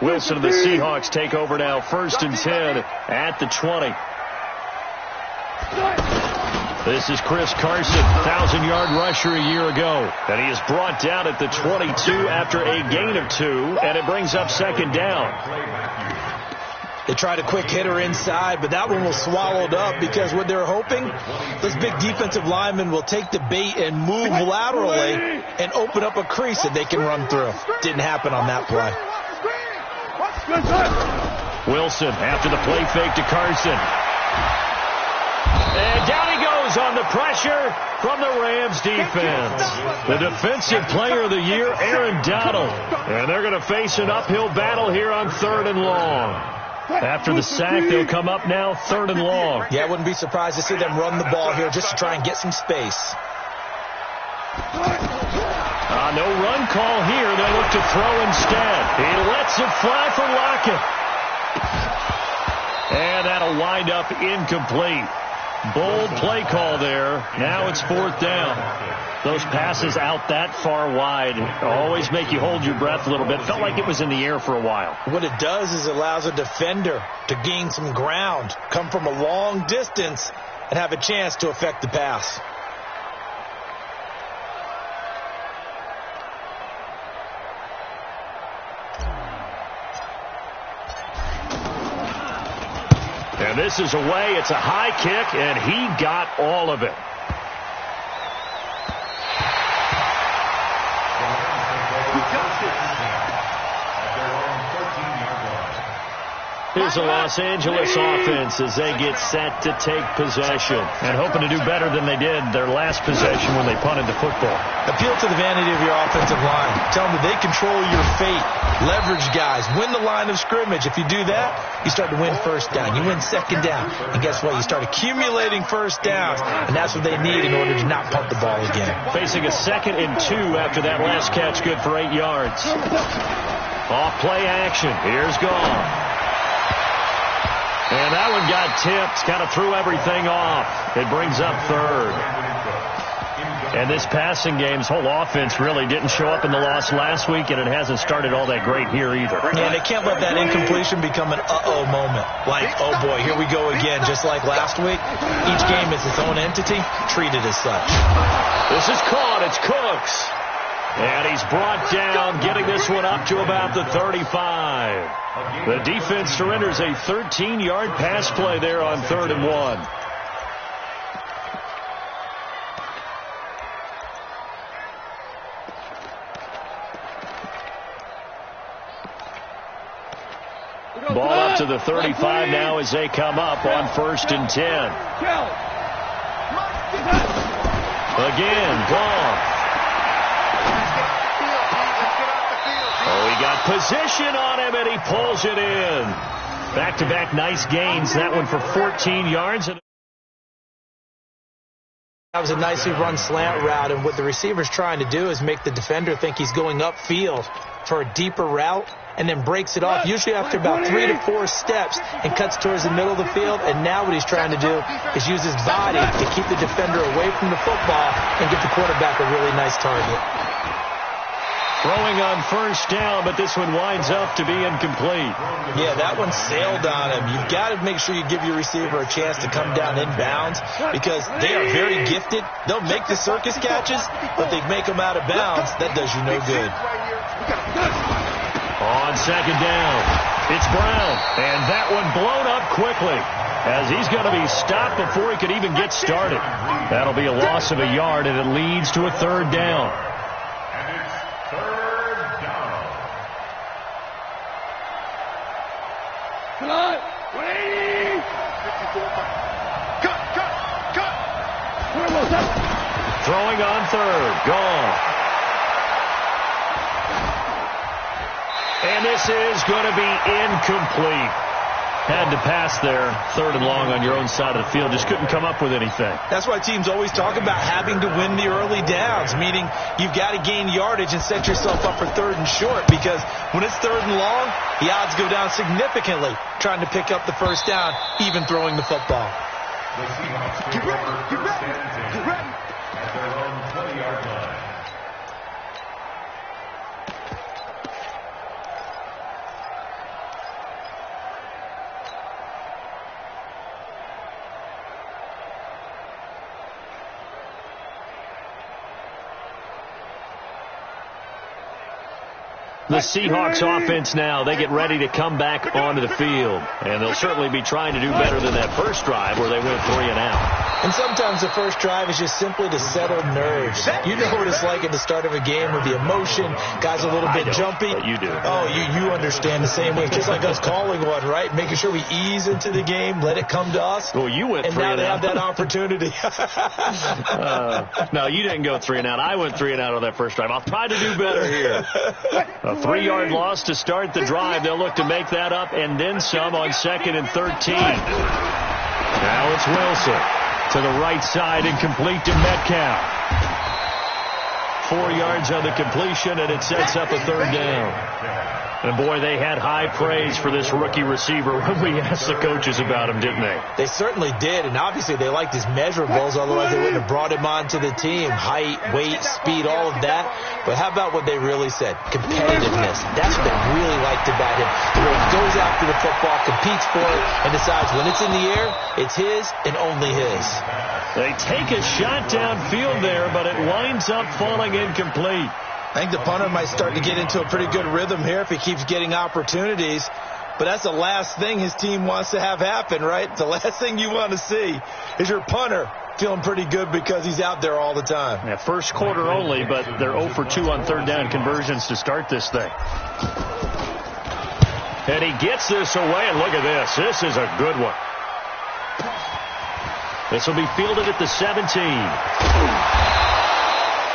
Wilson and the Seahawks take over now, 1st and 10 at the 20. This is Chris Carson, 1,000-yard rusher a year ago. And he is brought down at the 22 after a gain of 2, and it brings up 2nd down. They tried a quick hitter inside, but that one was swallowed up because what they're hoping, this big defensive lineman will take the bait and move laterally and open up a crease that they can run through. Didn't happen on that play. Wilson after the play fake to Carson. And down he goes on the pressure from the Rams defense. The defensive player of the year, Aaron Donald. And they're going to face an uphill battle here on 3rd and long. After the sack, they'll come up now 3rd and long. Yeah, I wouldn't be surprised to see them run the ball here just to try and get some space. No run call here. They'll look to throw instead. He lets it fly for Lockett. And that'll wind up incomplete. Bold play call there. Now it's 4th down. Those passes out that far wide always make you hold your breath a little bit. Felt like it was in the air for a while. What it does is it allows a defender to gain some ground, come from a long distance, and have a chance to affect the pass. And this is away. It's a high kick, and he got all of it. Here's the Los Angeles offense as they get set to take possession and hoping to do better than they did their last possession when they punted the football. Appeal to the vanity of your offensive line. Tell them that they control your fate. Leverage guys. Win the line of scrimmage. If you do that, you start to win 1st down. You win 2nd down. And guess what? You start accumulating 1st downs, and that's what they need in order to not punt the ball again. Facing a 2nd and 2 after that last catch, good for 8 yards. Off play action. Here's Goff. And that one got tipped, kind of threw everything off. It brings up 3rd. And this passing game's whole offense really didn't show up in the loss last week, and it hasn't started all that great here either. Yeah, they can't let that incompletion become an uh-oh moment. Like, oh boy, here we go again, just like last week. Each game is its own entity, treated as such. This is caught. It's Cooks. And he's brought down, getting this one up to about the 35. The defense surrenders a 13-yard pass play there on 3rd and 1. Ball up to the 35 now as they come up on 1st and 10. Again, Goff. Oh, he got position on him, and he pulls it in. Back-to-back nice gains. That one for 14 yards. That was a nicely run slant route, and what the receiver's trying to do is make the defender think he's going upfield for a deeper route, and then breaks it off, usually after about 3 to 4 steps, and cuts towards the middle of the field. And now what he's trying to do is use his body to keep the defender away from the football and get the quarterback a really nice target. Throwing on 1st down, but this one winds up to be incomplete. Yeah, that one sailed on him. You've got to make sure you give your receiver a chance to come down inbounds because they are very gifted. They'll make the circus catches, but they make them out of bounds. That does you no good. On 2nd down, it's Brown, and that one blown up quickly as he's going to be stopped before he could even get started. That'll be a loss of a yard, and it leads to a 3rd down. Throwing on 3rd. Gone. And this is going to be incomplete. Had to pass there, 3rd and long on your own side of the field. Just couldn't come up with anything. That's why teams always talk about having to win the early downs, meaning you've got to gain yardage and set yourself up for 3rd and short, because when it's 3rd and long, the odds go down significantly trying to pick up the 1st down, even throwing the football. Get ready, get ready, get ready. At their own 20-yard line. The Seahawks offense now, they get ready to come back onto the field. And they'll certainly be trying to do better than that first drive where they went 3 and out. And sometimes the first drive is just simply to settle nerves. You know what it's like at the start of a game with the emotion. Guys a little bit jumpy. But you do. Oh, you understand the same way. It's just like us calling one, right? Making sure we ease into the game, let it come to us. Well, you went 3 and out. And now they have that opportunity. No, you didn't go 3 and out. I went 3 and out on that first drive. I'll try to do better here. A 3-yard loss to start the drive. They'll look to make that up and then some on 2nd and 13. Now it's Wilson to the right side and complete to Metcalf. 4 yards on the completion, and it sets up a 3rd down. And, boy, they had high praise for this rookie receiver when we asked the coaches about him, didn't they? They certainly did, and obviously they liked his measurables, otherwise they wouldn't have brought him onto the team. Height, weight, speed, all of that. But how about what they really said? Competitiveness. That's what they really liked about him. Where he goes after the football, competes for it, and decides when it's in the air, it's his and only his. They take a shot downfield there, but it winds up falling incomplete. I think the punter might start to get into a pretty good rhythm here if he keeps getting opportunities. But that's the last thing his team wants to have happen, right? The last thing you want to see is your punter feeling pretty good because he's out there all the time. Yeah, first quarter only, but they're 0 for 2 on 3rd down conversions to start this thing. And he gets this away, and look at this. This is a good one. This will be fielded at the 17.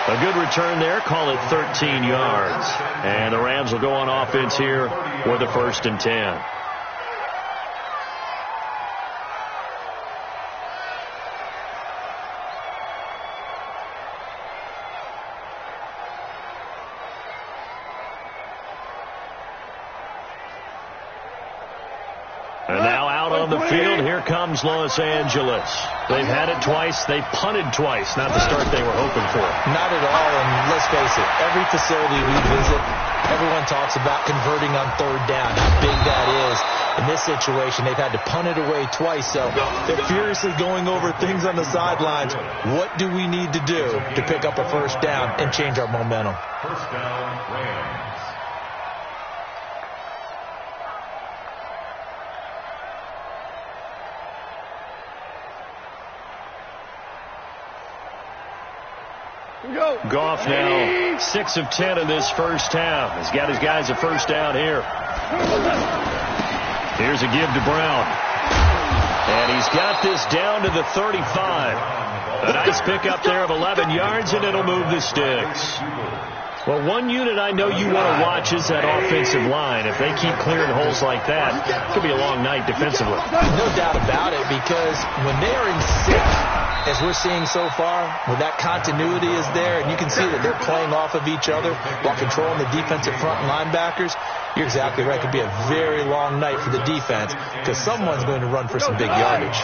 A good return there. Call it 13 yards. And the Rams will go on offense here with a 1st and 10. And now out on the field, here comes Los Angeles. They've had it twice. They've punted twice. Not the start they were hoping for. Not at all, and let's face it, every facility we visit, everyone talks about converting on 3rd down, how big that is. In this situation, they've had to punt it away twice, so they're furiously going over things on the sidelines. What do we need to do to pick up a 1st down and change our momentum? 1st down, Rams. Goff now 6 of 10 in this first half. He's got his guys a 1st down here. Here's a give to Brown. And he's got this down to the 35. A nice pickup there of 11 yards, and it'll move the sticks. Well, one unit I know you want to watch is that offensive line. If they keep clearing holes like that, it could be a long night defensively. No doubt about it, because when they are in sync, as we're seeing so far, when that continuity is there, and you can see that they're playing off of each other while controlling the defensive front and linebackers, you're exactly right. It could be a very long night for the defense because someone's going to run for some big yardage.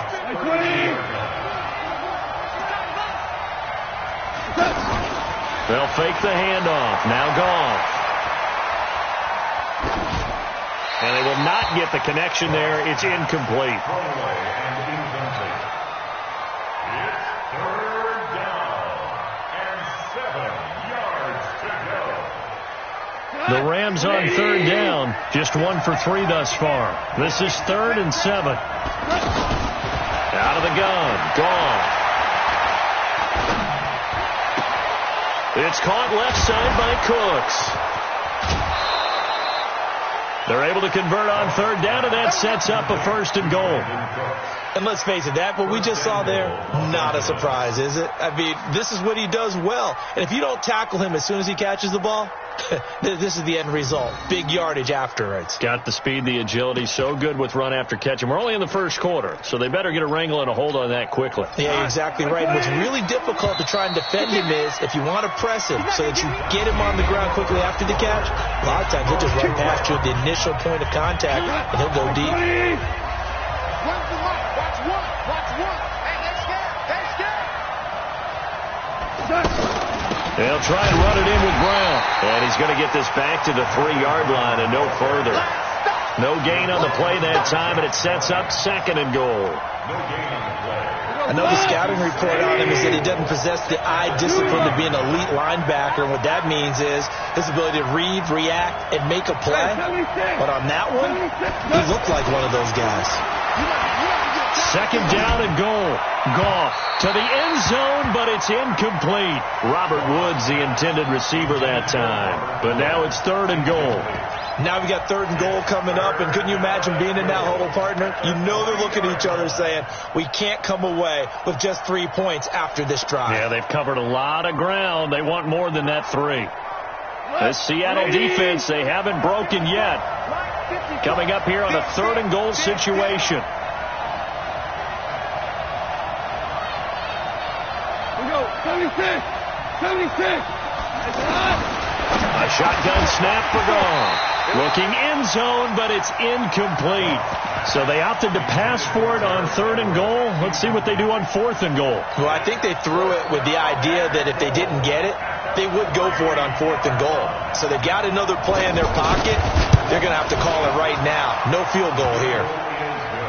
They'll fake the handoff. Now Goff. And they will not get the connection there. It's incomplete. The Rams on 3rd down, just 1 for 3 thus far. This is 3rd and 7. Out of the gun, Goff. It's caught left side by Cooks. They're able to convert on 3rd down, and that sets up a 1st and goal. And let's face it, that what we just saw there, not a surprise, is it? I mean, this is what he does well. And if you don't tackle him as soon as he catches the ball, this is the end result. Big yardage afterwards. Got the speed, the agility, so good with run after catch. And we're only in the first quarter, so they better get a wrangle and a hold on that quickly. Yeah, you're exactly right. And what's really difficult to try and defend him is if you want to press him so that you get him on the ground quickly after the catch, a lot of times he'll just run past you at the initial point of contact, and he'll go deep. They'll try and run it in with Brown. And he's going to get this back to the 3-yard line and no further. No gain on the play that time, and it sets up 2nd and goal. I know the scouting report on him is that he doesn't possess the eye discipline to be an elite linebacker. What that means is his ability to read, react, and make a play. But on that one, he looked like one of those guys. Second down and goal. Goff to the end zone, but it's incomplete. Robert Woods, the intended receiver that time. But now it's third and goal. Now we got third and goal coming up, and couldn't you imagine being in that huddle, partner? You know they're looking at each other saying, we can't come away with just 3 points after this drive. Yeah, they've covered a lot of ground. They want more than that 3. This Seattle defense, they haven't broken yet. Coming up here on a third and goal situation. We go, 76. A shotgun snap for Goff. Looking end zone, but it's incomplete. So they opted to pass for it on third and goal. Let's see what they do on fourth and goal. Well, I think they threw it with the idea that if they didn't get it, they would go for it on fourth and goal. So they got another play in their pocket. They're going to have to call it right now. No field goal here.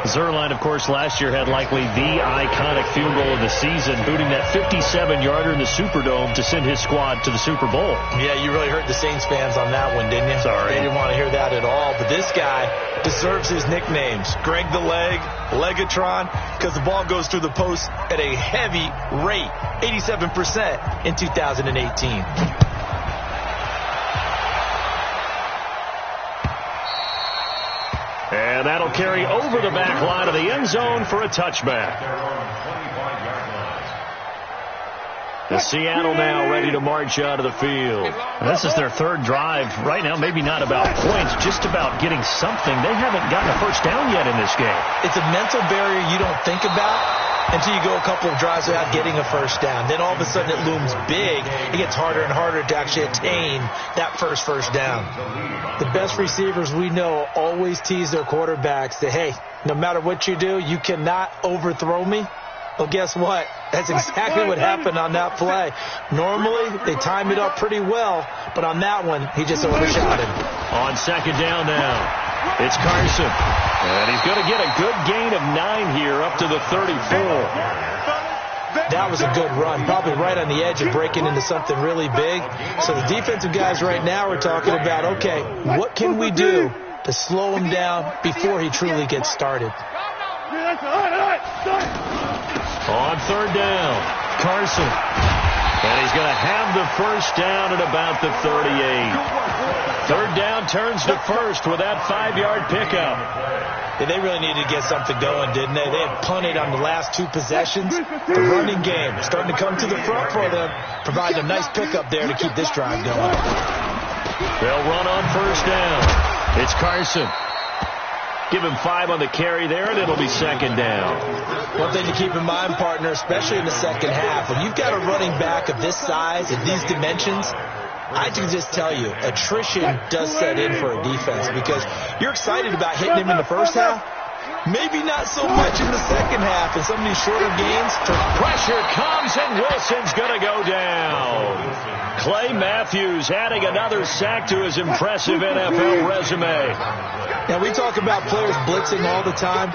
Zuerlein, of course, last year had likely the iconic field goal of the season, booting that 57-yarder in the Superdome to send his squad to the Super Bowl. Yeah, you really hurt the Saints fans on that one, didn't you? Sorry. They didn't want to hear that at all. But this guy deserves his nicknames. Greg the Leg, Legatron, because the ball goes through the post at a heavy rate, 87% in 2018. And that'll carry over the back line of the end zone for a touchback. The Seattle now ready to march out of the field. This is their third drive. Right now, maybe not about points, just about getting something. They haven't gotten a first down yet in this game. It's a mental barrier you don't think about until you go a couple of drives without getting a first down. Then all of a sudden it looms big. It gets harder and harder to actually attain that first down. The best receivers we know always tease their quarterbacks that, hey, no matter what you do, you cannot overthrow me. Well, guess what? That's exactly what happened on that play. Normally, they time it up pretty well, but on that one, he just overshot him. On second down now, it's Carson. And he's going to get a good gain of 9 here up to the 34. That was a good run, probably right on the edge of breaking into something really big. So the defensive guys right now are talking about, okay, what can we do to slow him down before he truly gets started? On third down, Carson. And he's going to have the first down at about the 38. Third down turns to first with that 5-yard pickup. Yeah, they really needed to get something going, didn't they? They had punted on the last 2 possessions. The running game starting to come to the front for them, providing a nice pickup there to keep this drive going. They'll run on first down. It's Carson. Give him 5 on the carry there, and it'll be second down. One thing to keep in mind, partner, especially in the second half, when you've got a running back of this size and these dimensions, I can just tell you, attrition does set in for a defense because you're excited about hitting him in the first half. Maybe not so much in the second half in some of these shorter games. Pressure comes, and Wilson's going to go down. Clay Matthews adding another sack to his impressive NFL resume. Now, we talk about players blitzing all the time.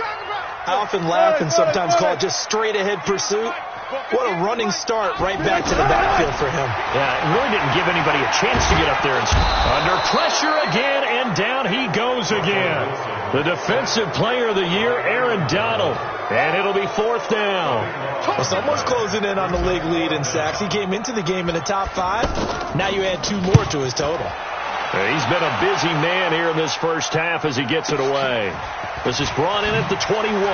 I often laugh and sometimes call it just straight-ahead pursuit. What a running start right back to the backfield for him. Yeah, it really didn't give anybody a chance to get up there. Under pressure again, and down he goes again. The defensive player of the year, Aaron Donald. And it'll be fourth down. Well, someone's closing in on the league lead in sacks. He came into the game in the top 5. Now you add 2 more to his total. He's been a busy man here in this first half as he gets it away. This is brought in at the 21.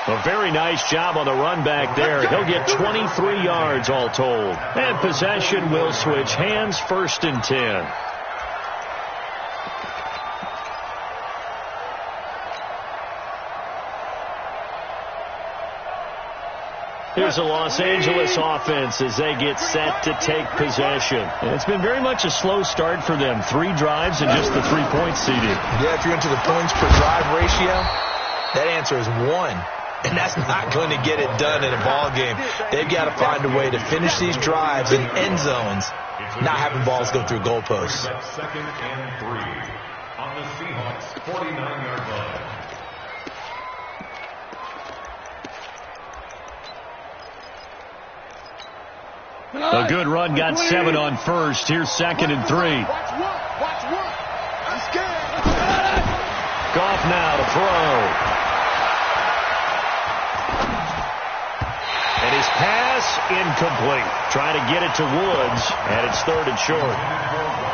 A very nice job on the run back there. He'll get 23 yards all told. And possession will switch hands, first and 10. Here's the Los Angeles offense as they get set to take possession. And it's been very much a slow start for them. 3 drives and just the 3-point seeding. Yeah, if you're into the points per drive ratio, that answer is 1. And that's not going to get it done in a ball game. They've got to find a way to finish these drives in end zones, not having balls go through goalposts. Second and 3 on the Seahawks 49-yard line. A good run got 7 on first. Here's 2nd and 3. Watch one. I'm scared. Goff now to throw. And his pass incomplete. Trying to get it to Woods, and it's 3rd and short.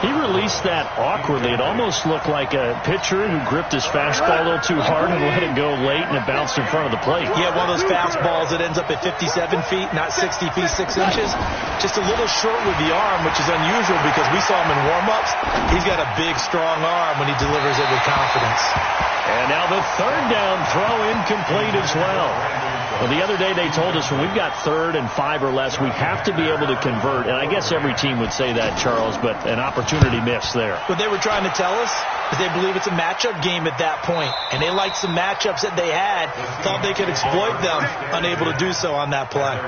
He released that awkwardly. It almost looked like a pitcher who gripped his fastball a little too hard and let it go late, and it bounced in front of the plate. Yeah, one of those fastballs that ends up at 57 feet, not 60 feet, 6 inches. Just a little short with the arm, which is unusual because we saw him in warm-ups. He's got a big, strong arm when he delivers it with confidence. And now the 3rd down throw incomplete as well. Well, the other day they told us when we've got 3rd and 5 or less, we have to be able to convert. And I guess every team would say that, Charles, but an opportunity missed there. What they were trying to tell us is they believe it's a matchup game at that point. And they liked some matchups that they had, thought they could exploit them, unable to do so on that play.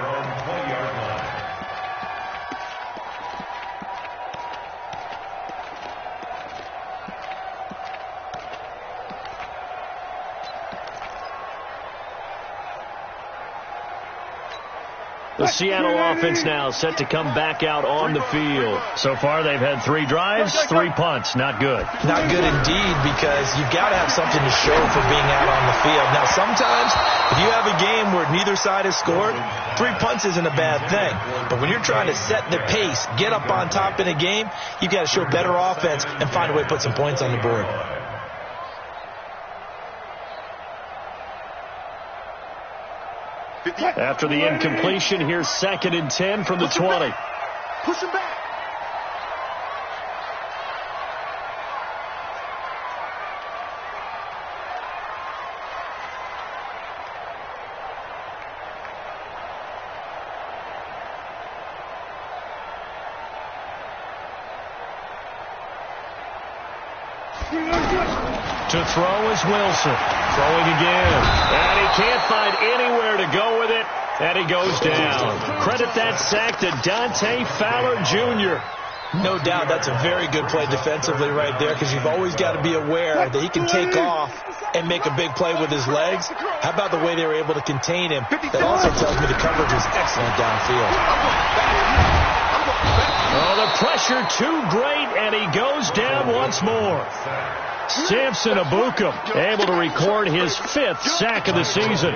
The Seattle offense now set to come back out on the field. So far, they've had 3 drives, 3 punts. Not good. Not good indeed, because you've got to have something to show for being out on the field. Now, sometimes, if you have a game where neither side has scored, 3 punts isn't a bad thing. But when you're trying to set the pace, get up on top in a game, you've got to show better offense and find a way to put some points on the board. After the incompletion, here's 2nd and 10 from the 20. Push him back. To throw is Wilson. Throwing again. And he can't find anywhere to go with it. And he goes down. Credit that sack to Dante Fowler Jr. No doubt that's a very good play defensively right there, because you've always got to be aware that he can take off and make a big play with his legs. How about the way they were able to contain him? That also tells me the coverage was excellent downfield. Oh, the pressure too great, and he goes down once more. Samson Abukum able to record his 5th sack of the season.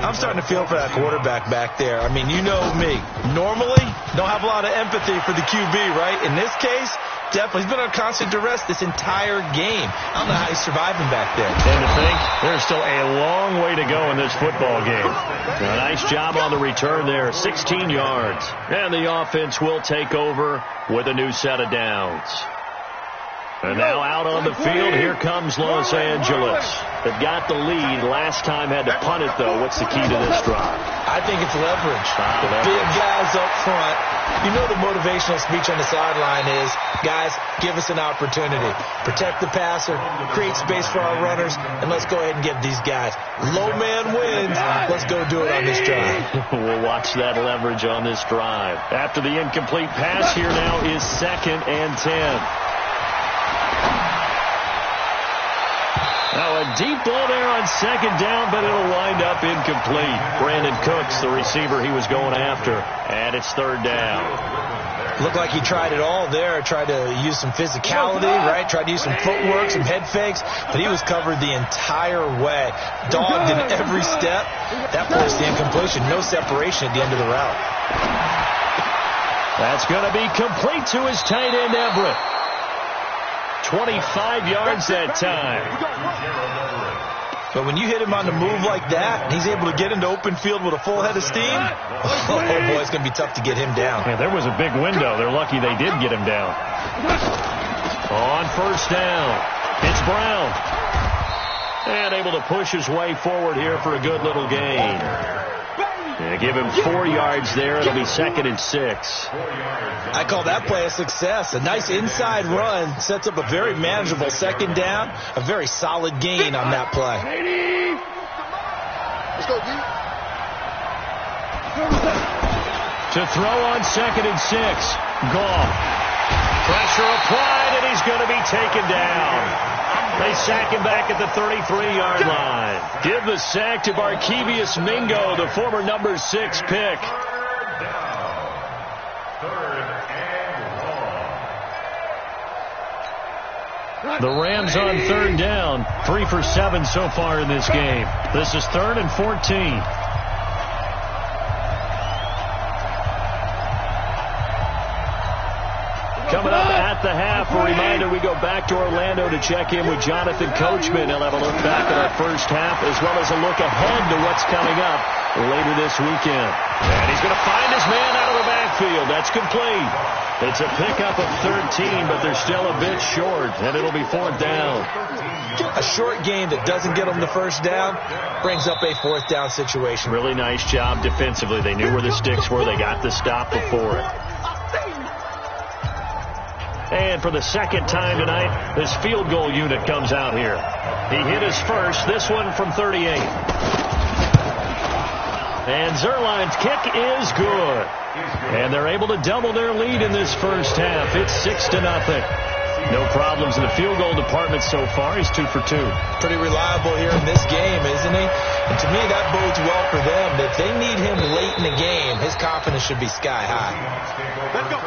I'm starting to feel for that quarterback back there. I mean, you know me. Normally, don't have a lot of empathy for the QB, right? In this case, definitely. He's been on constant duress this entire game. I don't know how he's surviving back there. And to think, there's still a long way to go in this football game. A nice job on the return there, 16 yards. And the offense will take over with a new set of downs. And now out on the field, here comes Los Angeles. They've got the lead. Last time had to punt it, though. What's the key to this drive? I think it's leverage. The big guys up front. You know the motivational speech on the sideline is, guys, give us an opportunity. Protect the passer, create space for our runners, and let's go ahead and get these guys. Low man wins. Let's go do it on this drive. We'll watch that leverage on this drive. After the incomplete pass, here now is 2nd and 10. Now a deep ball there on 2nd down, but it'll wind up incomplete. Brandon Cooks, the receiver he was going after, and it's 3rd down. Looked like he tried it all there, tried to use some physicality, right? Tried to use some footwork, some head fakes, but he was covered the entire way. Dogged in every step. That forced the incompletion. No separation at the end of the route. That's going to be complete to his tight end, Everett. 25 yards that time. But when you hit him on the move like that, and he's able to get into open field with a full head of steam, oh boy, it's going to be tough to get him down. Yeah, there was a big window. They're lucky they did get him down. On 1st down, it's Brown. And able to push his way forward here for a good little gain. Yeah, give him 4 yards there. It'll be 2nd and 6. I call that play a success. A nice inside run sets up a very manageable 2nd down. A very solid gain on that play. Let's go, D. To throw on 2nd and 6. Goff. Pressure applied, and he's going to be taken down. They sack him back at the 33-yard line. Give the sack to Barkevious Mingo, the former number 6 pick. The Rams on third down, 3 for 7 so far in this game. This is 3rd and 14. Coming up at the half, a reminder, we go back to Orlando to check in with Jonathan Coachman. He'll have a look back at our first half as well as a look ahead to what's coming up later this weekend. And he's going to find his man out of the backfield. That's complete. It's a pickup of 13, but they're still a bit short, and it'll be 4th down. A short game that doesn't get them the first down brings up a 4th down situation. Really nice job defensively. They knew where the sticks were. They got the stop before it. And for the second time tonight, this field goal unit comes out here. He hit his first, this one from 38. And Zerline's kick is good. And they're able to double their lead in this first half. It's 6-0. No problems in the field goal department so far. He's 2 for 2. Pretty reliable here in this game, isn't he? And to me, that bodes well for them. If they need him late in the game, his confidence should be sky high. Let's go.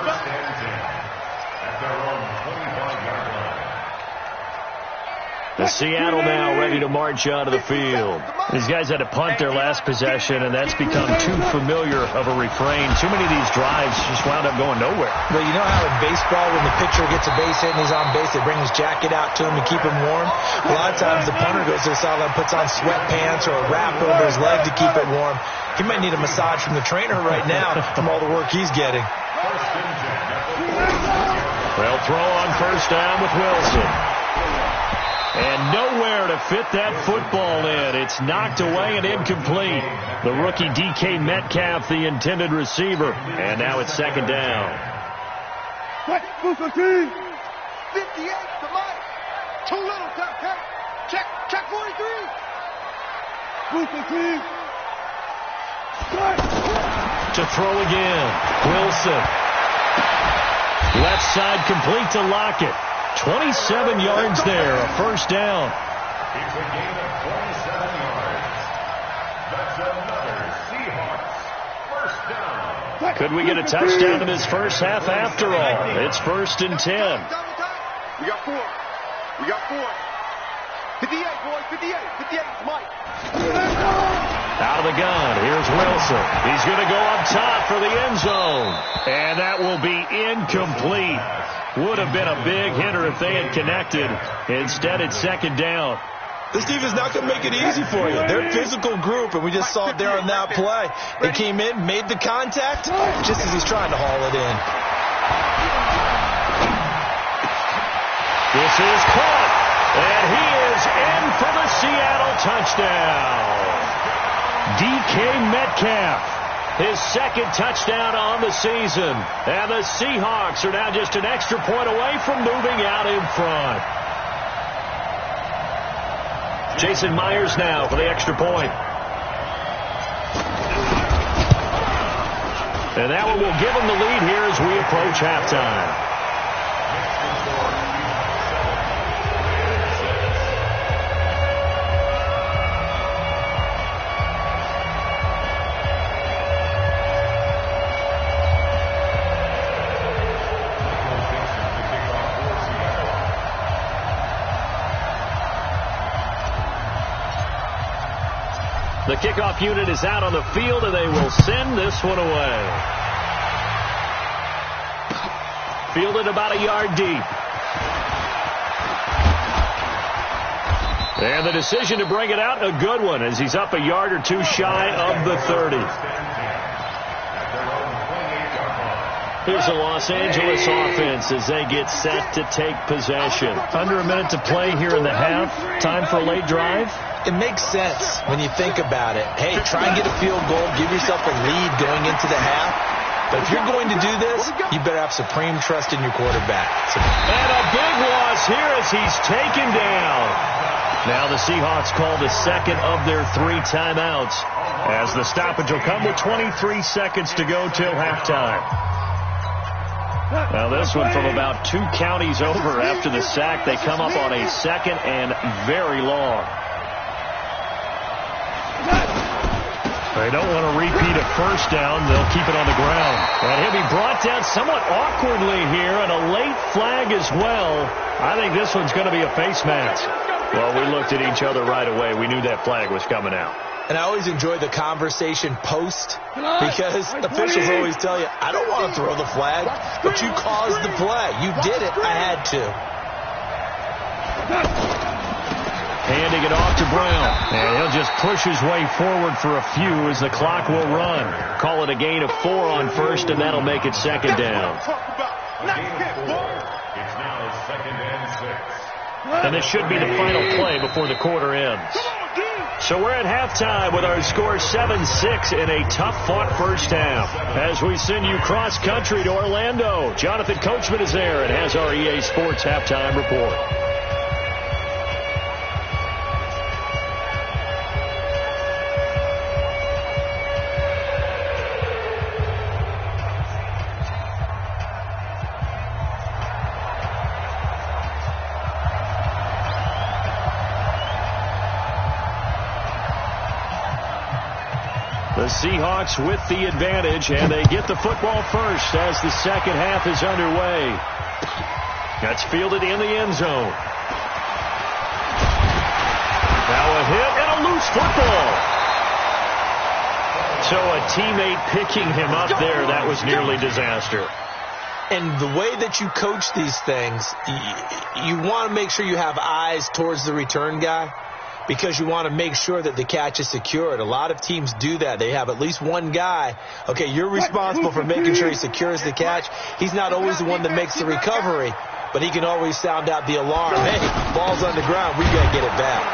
The Seattle now ready to march out of the field. These guys had to punt their last possession, and that's become too familiar of a refrain. Too many of these drives just wound up going nowhere. But you know how in baseball, when the pitcher gets a base hit and he's on base, they bring his jacket out to him to keep him warm? A lot of times the punter goes to the sideline, puts on sweatpants or a wrap over his leg to keep it warm. He might need a massage from the trainer right now from all the work he's getting. They'll throw on first down with Wilson. And nowhere to fit that football in. It's knocked away and incomplete. The rookie DK Metcalf, the intended receiver. And now it's 2nd down. 58 to Mike. Too little, check 43. To throw again. Wilson. Left side complete to Lockett. 27 yards there, a first down. It's a gain of 27 yards. That's another Seahawks first down. Could we get a touchdown in this first half after all? It's 1st and 10. We got 4. 58, boys, 58, Mike. Out of the gun, here's Wilson. He's going to go up top for the end zone. And that will be incomplete. Would have been a big hitter if they had connected. Instead, it's 2nd down. This defense is not going to make it easy for you. They're a physical group, and we just saw it there on that play. They came in, made the contact, just as he's trying to haul it in. This is caught, and he is in for the Seattle touchdown. DK Metcalf, his 2nd touchdown on the season. And the Seahawks are now just an extra point away from moving out in front. Jason Myers now for the extra point. And that one will give them the lead here as we approach halftime. The kickoff unit is out on the field, and they will send this one away. Fielded about a yard deep. And the decision to bring it out, a good one, as he's up a yard or two shy of the 30. Here's the Los Angeles offense as they get set to take possession. Under a minute to play here in the half. Time for a late drive. It makes sense when you think about it. Hey, try and get a field goal. Give yourself a lead going into the half. But if you're going to do this, you better have supreme trust in your quarterback. And a big loss here as he's taken down. Now the Seahawks call the 2nd of their 3 timeouts as the stoppage will come with 23 seconds to go till halftime. Now this one from about 2 counties over after the sack. They come up on a 2nd and very long. They don't want to repeat a first down. They'll keep it on the ground. And he'll be brought down somewhat awkwardly here, and a late flag as well. I think this one's going to be a face mask. Well, we looked at each other right away. We knew that flag was coming out. And I always enjoy the conversation post, because officials always tell you, I don't want to throw the flag, but you caused the play. You did it. I had to. Handing it off to Brown. And he'll just push his way forward for a few as the clock will run. Call it a gain of 4 on first, and that'll make it second down. It's now 2nd and 6. And this should be the final play before the quarter ends. So we're at halftime with our score 7-6 in a tough-fought first half. As we send you cross-country to Orlando, Jonathan Coachman is there and has our EA Sports halftime report. The Seahawks with the advantage, and they get the football first as the second half is underway. That's fielded in the end zone. Now a hit and a loose football. So a teammate picking him up there, that was nearly disaster. And the way that you coach these things, you want to make sure you have eyes towards the return guy, because you want to make sure that the catch is secured. A lot of teams do that. They have at least one guy. Okay, you're responsible for making sure he secures the catch. He's not always the one that makes the recovery, but he can always sound out the alarm. Hey, ball's on the ground. We got to get it back.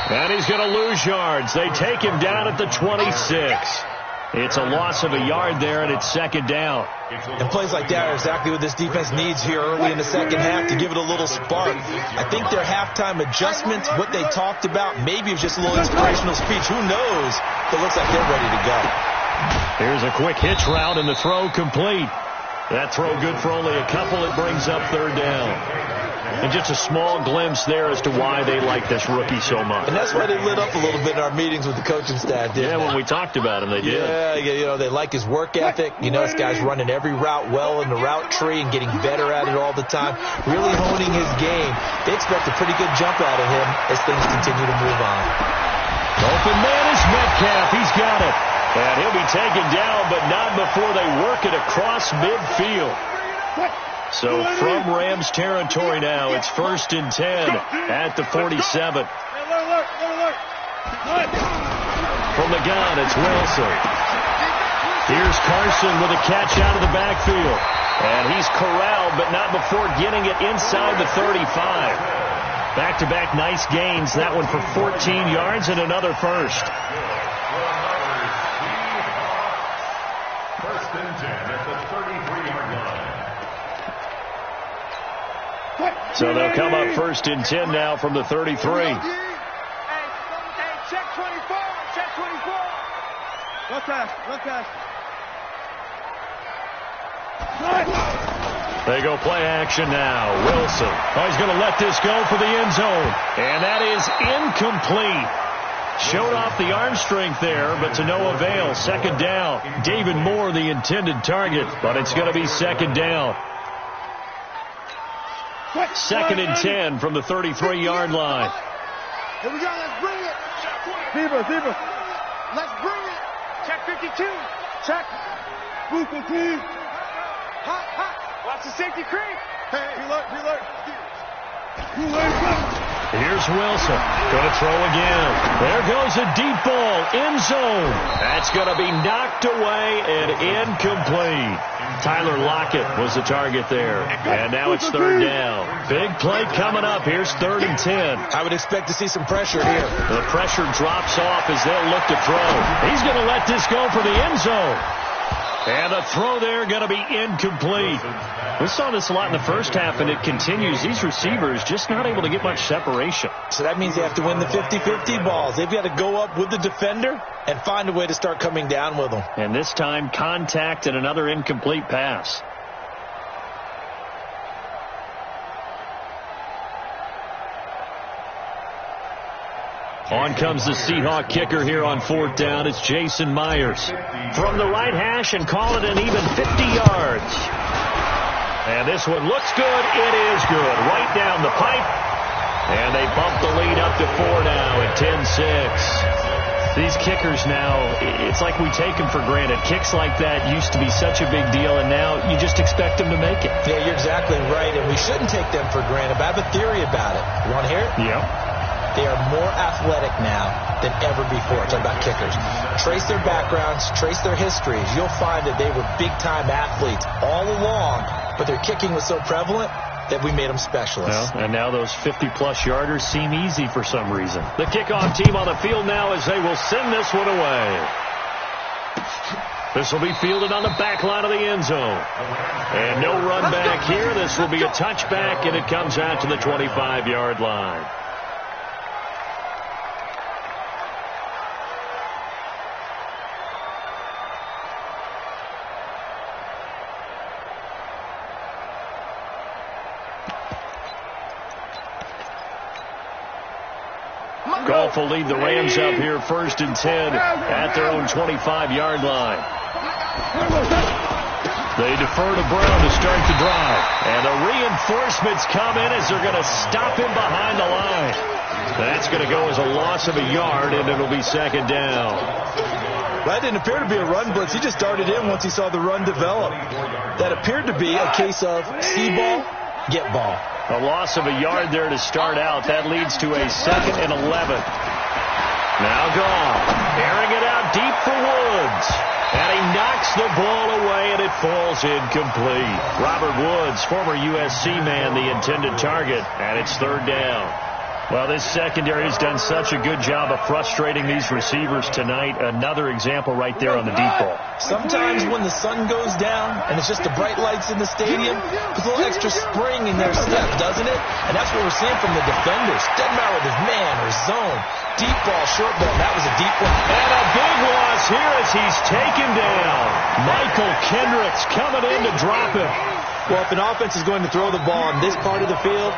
And he's going to lose yards. They take him down at the 26. It's a loss of a yard there, and it's second down. And plays like that are exactly what this defense needs here early in the second half to give it a little spark. I think their halftime adjustments, what they talked about, maybe it was just a little inspirational speech. Who knows? It looks like they're ready to go. Here's a quick hitch route, and the throw complete. That throw good for only a couple. It brings up third down. And just a small glimpse there as to why they like this rookie so much. And that's why they lit up a little bit in our meetings with the coaching staff, didn't they? When we talked about him, they did. Yeah, you know, they like his work ethic. You know, this guy's running every route well in the route tree and getting better at it all the time, really honing his game. They expect a pretty good jump out of him as things continue to move on. Open man is Metcalf. He's got it. And he'll be taken down, but not before they work it across midfield. So from Rams territory now, it's 1st and 10 at the 47. From the gun, it's Wilson. Here's Carson with a catch out of the backfield. And he's corralled, but not before getting it inside the 35. Back-to-back nice gains. That one for 14 yards and another first. 1st and 10 at the 33-yard line. So they'll come up 1st and 10 now from the 33. Hey, check 24. Check 24. Look at. They go play action now. Wilson. Oh, he's going to let this go for the end zone. And that is incomplete. Showed off the arm strength there, but to no avail. Second down. David Moore, the intended target, but it's going to be second down. 2nd and 10 from the 33-yard line. Here we go. Let's bring it. Zebra. Let's bring it. Check 52. Check. Hot. Watch the safety creep. Hey, reload. Here's Wilson. Going to throw again. There goes a deep ball. End zone. That's going to be knocked away and incomplete. Tyler Lockett was the target there. And now it's third down. Big play coming up. Here's 3rd and 10. I would expect to see some pressure here. The pressure drops off as they'll look to throw. He's going to let this go for the end zone. And the throw there going to be incomplete. We saw this a lot in the first half, and it continues. These receivers just not able to get much separation. So that means they have to win the 50-50 balls. They've got to go up with the defender and find a way to start coming down with them. And this time, contact and another incomplete pass. On comes the Seahawk kicker here on 4th down. It's Jason Myers. From the right hash and call it an even 50 yards. And this one looks good. It is good. Right down the pipe. And they bump the lead up to 4 now at 10-6. These kickers now, it's like we take them for granted. Kicks like that used to be such a big deal, and now you just expect them to make it. Yeah, you're exactly right, and we shouldn't take them for granted. But I have a theory about it. You want to hear it? Yeah. They are more athletic now than ever before. I'm talking about kickers. Trace their backgrounds, trace their histories. You'll find that they were big-time athletes all along, but their kicking was so prevalent that we made them specialists. Well, and now those 50-plus yarders seem easy for some reason. The kickoff team on the field now as they will send this one away. This will be fielded on the back line of the end zone. And no run back here. This will be a touchback, and it comes out to the 25-yard line. Goff will lead the Rams up here 1st and 10 at their own 25-yard line. They defer to Brown to start the drive. And the reinforcements come in as they're going to stop him behind the line. That's going to go as a loss of a yard, and it'll be 2nd down. That didn't appear to be a run blitz. He just darted in once he saw the run develop. That appeared to be a case of see ball, get ball. A loss of a yard there to start out. That leads to a 2nd and 11. Now Goff, airing it out deep for Woods. And he knocks the ball away, and it falls incomplete. Robert Woods, former USC man, the intended target, and it's 3rd down. Well, this secondary has done such a good job of frustrating these receivers tonight. Another example right there on the deep ball. Sometimes when the sun goes down and it's just the bright lights in the stadium, there's a little extra spring in their step, doesn't it? And that's what we're seeing from the defenders. Doesn't matter whether it's man or zone. Deep ball, short ball. That was a deep one. And a big loss here as he's taken down. Michael Kendricks coming in to drop him. Well, if an offense is going to throw the ball in this part of the field,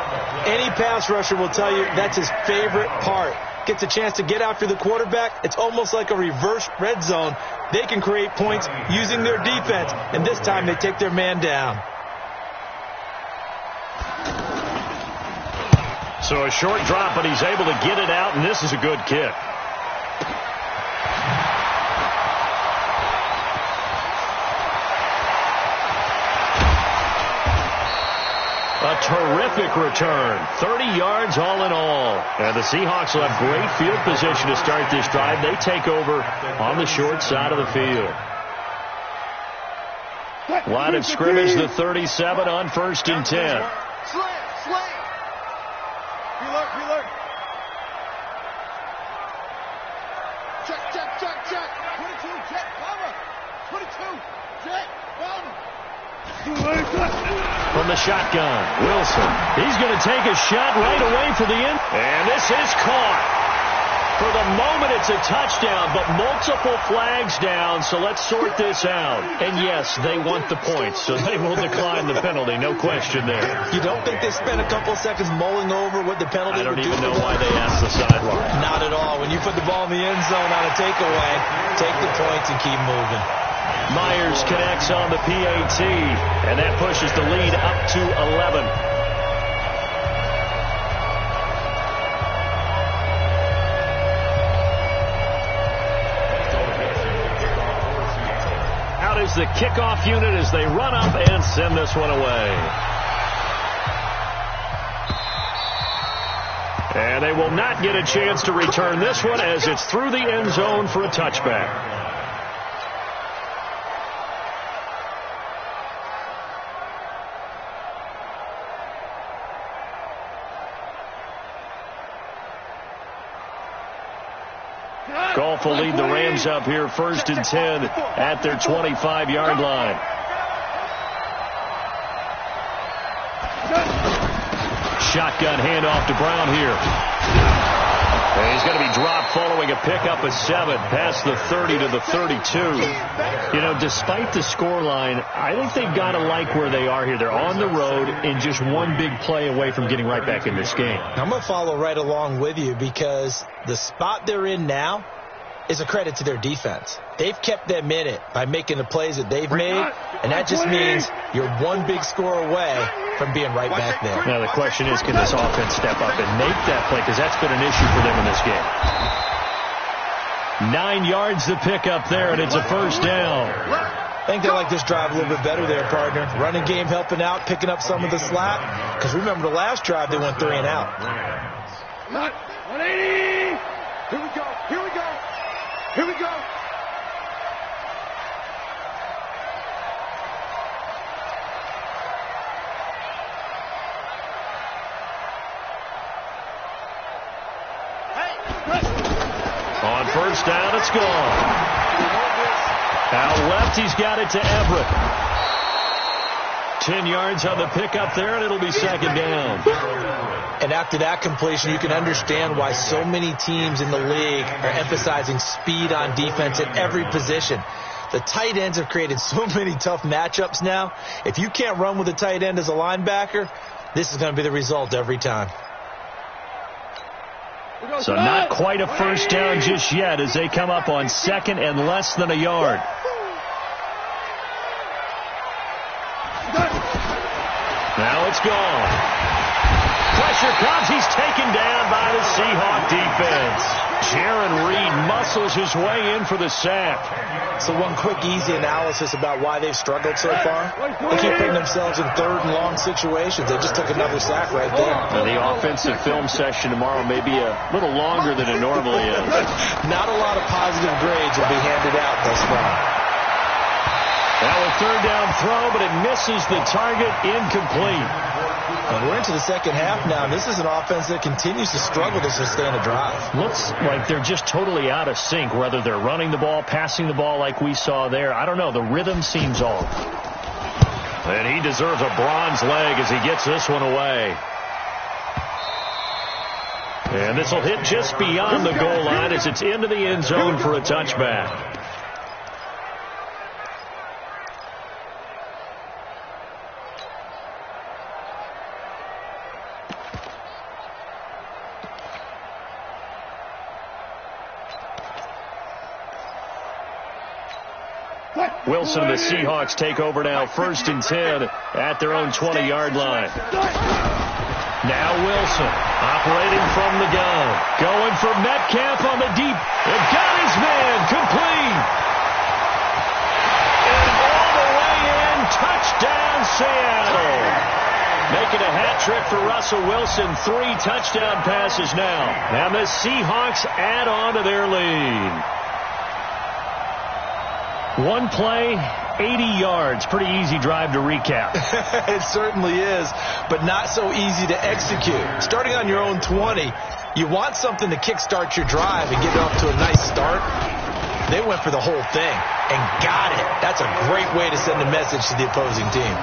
any pass rusher will tell you that's his favorite part. Gets a chance to get after the quarterback. It's almost like a reverse red zone. They can create points using their defense, and this time they take their man down. So a short drop, but he's able to get it out, and this is a good kick. A terrific return. 30 yards all in all. And the Seahawks will have great field position to start this drive. They take over on the short side of the field. Line of scrimmage, the 37 on 1st and 10. Slant. Alert. Check. 22, check, cover. 22, check, cover. From the shotgun, Wilson. He's going to take a shot right away for the end. And this is caught. For the moment, it's a touchdown, but multiple flags down, so let's sort this out. And yes, they want the points, so they will decline the penalty, no question there. You don't think they spent a couple seconds mulling over what the penalty would do? I don't even know why they asked the sideline. Not at all. When you put the ball in the end zone on a takeaway, take the points and keep moving. Myers connects on the PAT, and that pushes the lead up to 11. Out is the kickoff unit as they run up and send this one away. And they will not get a chance to return this one as it's through the end zone for a touchback. Goff will lead the Rams up here 1st and 10 at their 25-yard line. Shotgun handoff to Brown here. And he's going to be dropped following a pickup of 7 past the 30 to the 32. You know, despite the scoreline, I think they've got to like where they are here. They're on the road and just one big play away from getting right back in this game. I'm going to follow right along with you because the spot they're in now is a credit to their defense. They've kept them in it by making the plays that they've made, and that just means you're one big score away from being right back there. Now the question is, can this offense step up and make that play? Because that's been an issue for them in this game. 9 yards to pick up there, and it's a first down. I think they like this drive a little bit better there, partner. Running game helping out, picking up some of the slack. Because remember the last drive, they went 3 and out. 180! Here we go, here we go, here we go. On first down, it's gone. Out left, he's got it to Everett. 10 yards on the pickup there, and it'll be second down. And after that completion, you can understand why so many teams in the league are emphasizing speed on defense at every position. The tight ends have created so many tough matchups now. If you can't run with a tight end as a linebacker, this is going to be the result every time. So not quite a first down just yet as they come up on second and less than a yard. Now it's gone. Pressure comes. He's taken down by the Seahawk defense. Jaron Reed muscles his way in for the sack. So one quick, easy analysis about why they've struggled so far. They keep putting themselves in third and long situations. They just took another sack right there. Now the offensive film session tomorrow may be a little longer than it normally is. Not a lot of positive grades will be handed out thus far. Now a third down throw, but it misses the target, incomplete. And we're into the second half now. This is an offense that continues to struggle to sustain a drive. Looks like they're just totally out of sync, whether they're running the ball, passing the ball like we saw there. I don't know. The rhythm seems off. And he deserves a bronze leg as he gets this one away. And this will hit just beyond the goal line as it's into the end zone for a touchback. Wilson and the Seahawks take over now, 1st and 10 at their own 20-yard line. Now Wilson operating from the gun. Going for Metcalf on the deep. And got his man complete. And all the way in. Touchdown Seattle. Making a hat trick for Russell Wilson. 3 touchdown passes now. And the Seahawks add on to their lead. One play, 80 yards. Pretty easy drive to recap. It certainly is, but not so easy to execute. Starting on your own 20, you want something to kickstart your drive and get it off to a nice start. They went for the whole thing and got it. That's a great way to send a message to the opposing team.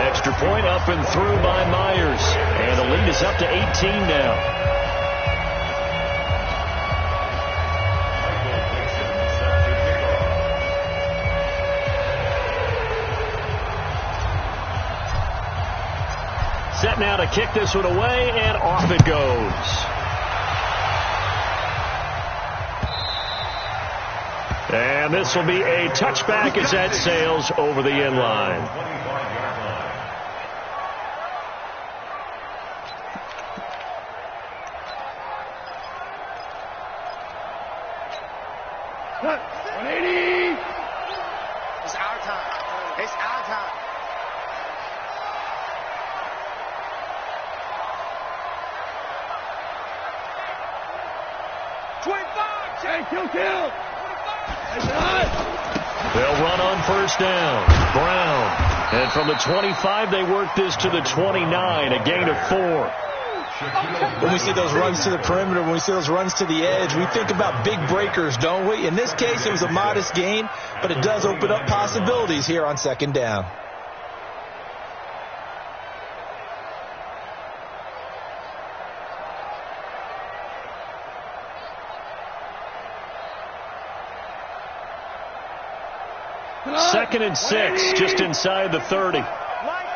Extra point up and through by Myers. And the lead is up to 18 now. Set now to kick this one away, and off it goes. And this will be a touchback as that sails over the end line. Cut. 180. It's our time. It's our time. Kill. They'll run on first down. Brown. And from the 25, they work this to the 29, a gain of 4. When we see those runs to the perimeter, when we see those runs to the edge, we think about big breakers, don't we? In this case, it was a modest gain, but it does open up possibilities here on second down. 2nd and 6, just inside the 30. Line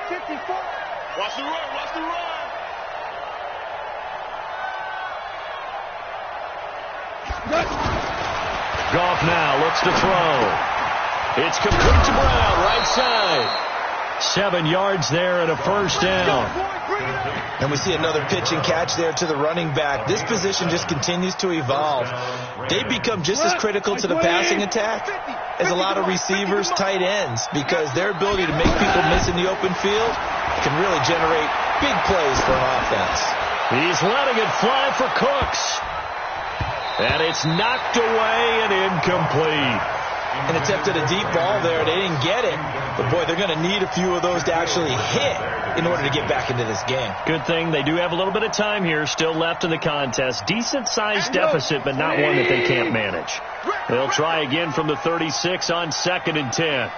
54. Watch the run, watch the run. Goff now looks to throw. It's complete to Brown, right side. 7 yards there and a first down. And we see another pitch and catch there to the running back. This position just continues to evolve. They become just as critical to the passing attack as a lot of receivers, tight ends, because their ability to make people miss in the open field can really generate big plays for an offense. He's letting it fly for Cooks. And it's knocked away and incomplete. And attempted a deep ball there. They didn't get it. But, boy, they're going to need a few of those to actually hit in order to get back into this game. Good thing they do have a little bit of time here still left in the contest. Decent-sized deficit, but not one that they can't manage. They'll try again from the 36 on 2nd and 10.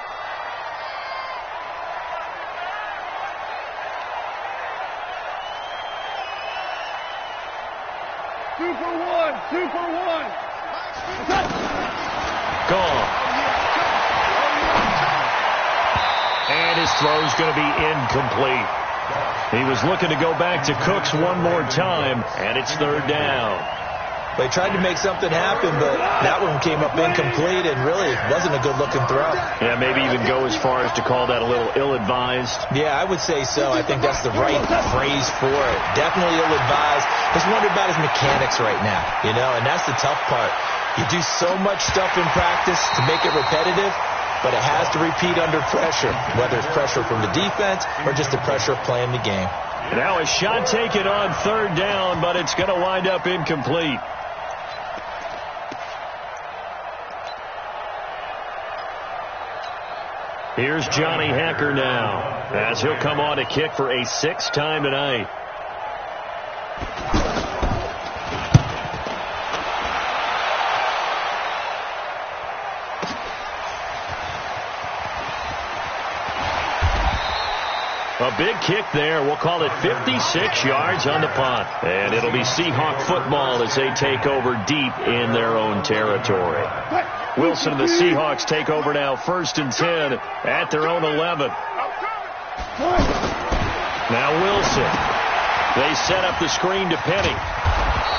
Two for one. Gone. And his throw's going to be incomplete. He was looking to go back to Cooks one more time, and it's 3rd down. They tried to make something happen, but that one came up incomplete and really wasn't a good-looking throw. Yeah, maybe even go as far as to call that a little ill-advised. Yeah, I would say so. I think that's the right phrase for it. Definitely ill-advised. Just wonder about his mechanics right now, and that's the tough part. You do so much stuff in practice to make it repetitive, but it has to repeat under pressure, whether it's pressure from the defense or just the pressure of playing the game. Now a shot taken on 3rd down, but it's going to wind up incomplete. Here's Johnny Hacker now, as he'll come on to kick for a 6th time tonight. A big kick there. We'll call it 56 yards on the punt. And it'll be Seahawk football as they take over deep in their own territory. Wilson and the Seahawks take over now 1st and 10 at their own 11. Now Wilson. They set up the screen to Penny.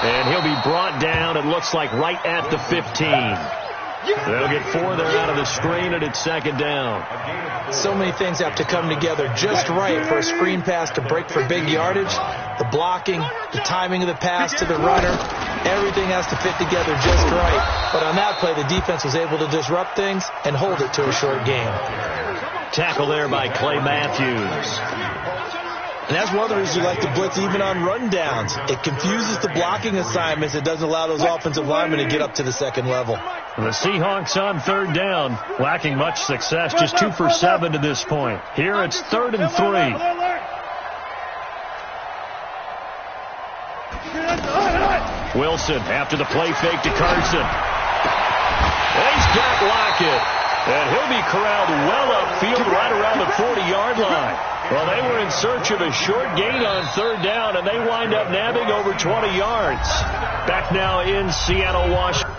And he'll be brought down, it looks like, right at the 15. They'll get 4 there out of the screen, and it's 2nd down. So many things have to come together just right for a screen pass to break for big yardage. The blocking, the timing of the pass to the runner, everything has to fit together just right. But on that play, the defense was able to disrupt things and hold it to a short game. Tackle there by Clay Matthews. And that's one of the reasons you like to blitz even on rundowns. It confuses the blocking assignments. It doesn't allow those offensive linemen to get up to the second level. The Seahawks on 3rd down, lacking much success, just 2 for 7 to this point. Here it's 3rd and 3. Wilson after the play fake to Carson. And he's got Lockett. And he'll be corralled well upfield right around the 40-yard line. Well, they were in search of a short gain on 3rd down, and they wind up nabbing over 20 yards. Back now in Seattle, Washington.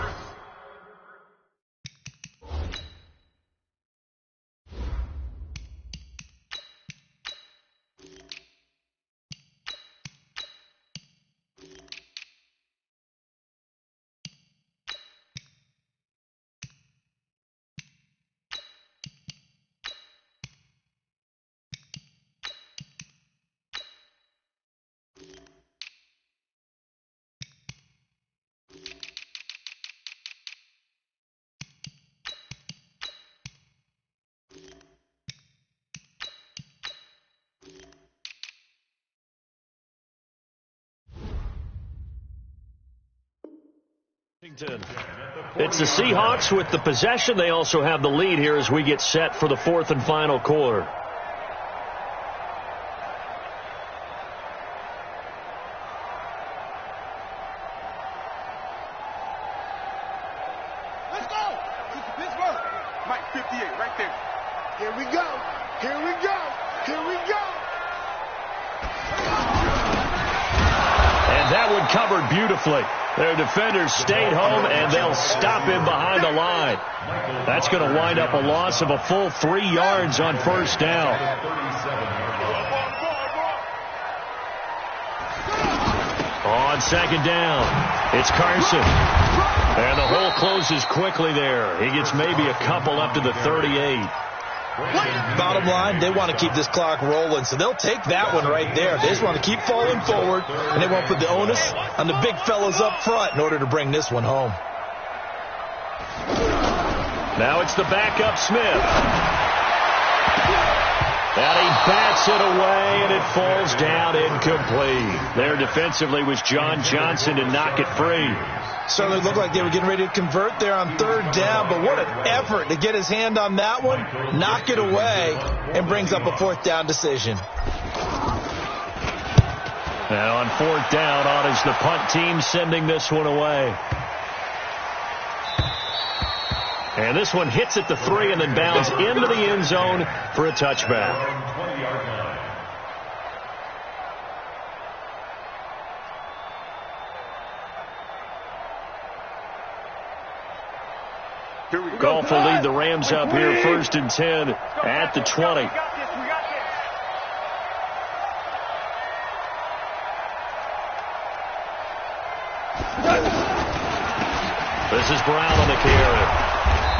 It's the Seahawks with the possession. They also have the lead here as we get set for the 4th and final quarter. Let's go. Pittsburgh. Mike 58 right there. Here we go. Here we go. Here we go. And that one covered beautifully. Their defenders stayed home, and they'll stop him behind the line. That's going to wind up a loss of a full 3 yards on first down. On second down, it's Carson. And the hole closes quickly there. He gets maybe a couple up to the 38. Bottom line, they want to keep this clock rolling, so they'll take that one right there. They just want to keep falling forward, and they won't put the onus on the big fellas up front in order to bring this one home. Now it's the backup Smith. And he bats it away, and it falls down incomplete. There defensively was John Johnson to knock it free. Certainly looked like they were getting ready to convert there on third down, but what an effort to get his hand on that one, knock it away, and brings up a fourth down decision. Now on fourth down, on is the punt team sending this one away. And this one hits at the 3 and then bounds into the end zone for a touchback. Goff will lead the Rams up here, 1st and 10 at the 20. This is Brown on the carry.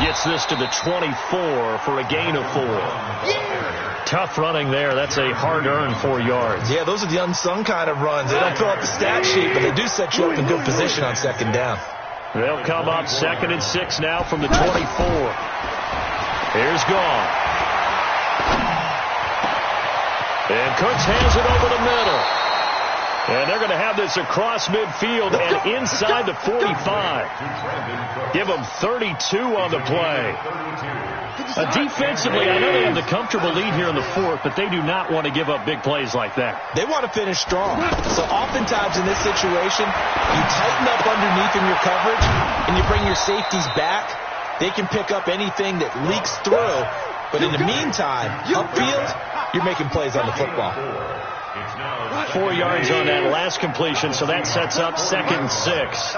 Gets this to the 24 for a gain of 4. Tough running there. That's a hard-earned 4 yards. Yeah, those are the unsung kind of runs. They don't fill out the stat sheet, but they do set you up in good position on second down. They'll come up 2nd and 6 now from the 24. Here's Goff. And Cooks has it over the middle. And they're going to have this across midfield and inside the 45. Give them 32 on the play. Defensively, I know they have the comfortable lead here in the 4th, but they do not want to give up big plays like that. They want to finish strong. So oftentimes in this situation, you tighten up underneath in your coverage, and you bring your safeties back. They can pick up anything that leaks through. But in the meantime, upfield, you're making plays on the football. 4 yards on that last completion, so that sets up 2nd and 6.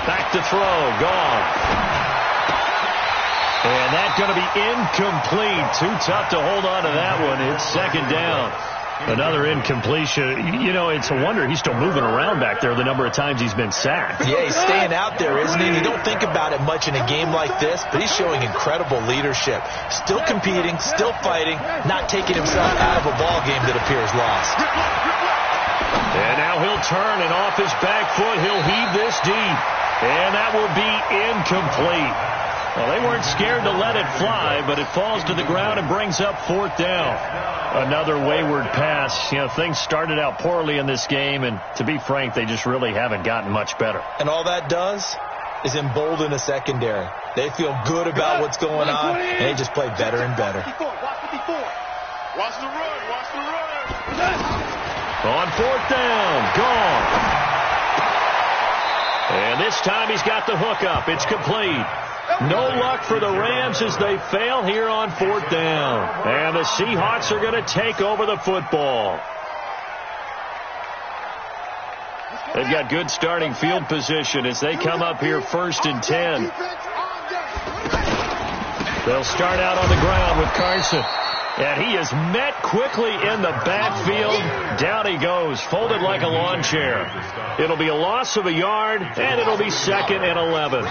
Back to throw, gone. And that's going to be incomplete. Too tough to hold on to that one. It's 2nd down. Another incompletion. You know, it's a wonder he's still moving around back there the number of times he's been sacked. Yeah, he's staying out there, isn't he? You don't think about it much in a game like this, but he's showing incredible leadership. Still competing, still fighting, not taking himself out of a ball game that appears lost. And now he'll turn, and off his back foot, he'll heave this deep. And that will be incomplete. Well, they weren't scared to let it fly, but it falls to the ground and brings up 4th down. Another wayward pass. You know, things started out poorly in this game, and to be frank, they just really haven't gotten much better. And all that does is embolden the secondary. They feel good about what's going on, and they just play better and better. Watch the run. Watch the run. On 4th down, gone. And this time he's got the hook up. It's complete. No luck for the Rams as they fail here on 4th down. And the Seahawks are going to take over the football. They've got good starting field position as they come up here 1st and 10. They'll start out on the ground with Carson. And he is met quickly in the backfield. Down he goes, folded like a lawn chair. It'll be a loss of a yard, and it'll be 2nd and 11.